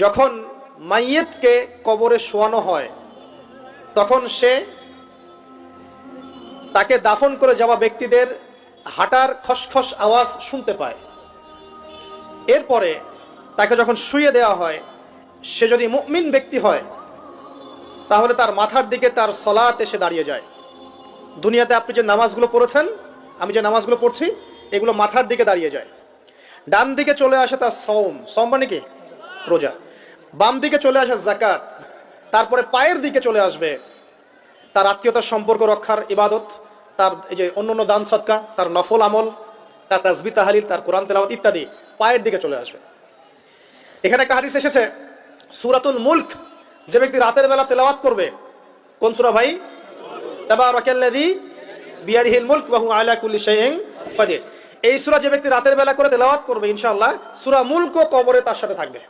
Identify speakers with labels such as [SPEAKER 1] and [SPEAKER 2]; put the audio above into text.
[SPEAKER 1] যখন মাইয়েতকে কবরে শোয়ানো হয় তখন সে তাকে দাফন করে যাওয়া ব্যক্তিদের হাঁটার খসখস আওয়াজ শুনতে পায়। এরপরে তাকে যখন শুইয়ে দেওয়া হয়, সে যদি মুমিন ব্যক্তি হয় তাহলে তার মাথার দিকে তার সলাত এসে দাঁড়িয়ে যায়। দুনিয়াতে আপনি যে নামাজগুলো পড়েছেন, আমি যে নামাজগুলো পড়ছি, এগুলো মাথার দিকে দাঁড়িয়ে যায়। ডান দিকে চলে আসে তার সওম মানে কি রোজা, বাম দিকে চলে আসে যাকাত, তারপরে পায়ের দিকে চলে আসবে তার আত্মীয়তার সম্পর্ক রক্ষার ইবাদত, তার এই যে অন্যান্য দান সদকা, তার নফল আমল, তার তাসবিহ তাহলিল, তার কোরআন তেলাওয়াত ইত্যাদি পায়ের দিকে চলে আসবে। এখানে একটা হাদিস এসেছে সূরাতুল মুলক যে ব্যক্তি রাতের বেলা তেলাওয়াত করবে, কোন সূরা ভাই? তাবারাকাল্লাযী বিয়াদিহিল মুলক ওয়া হুয়া আলা কুল্লি শাইইন কাদির। এই সূরা যে ব্যক্তি রাতের বেলা করে তেলাওয়াত করবে, ইনশাআল্লাহ সূরা মুলকও কবরে তার সাথে থাকবে।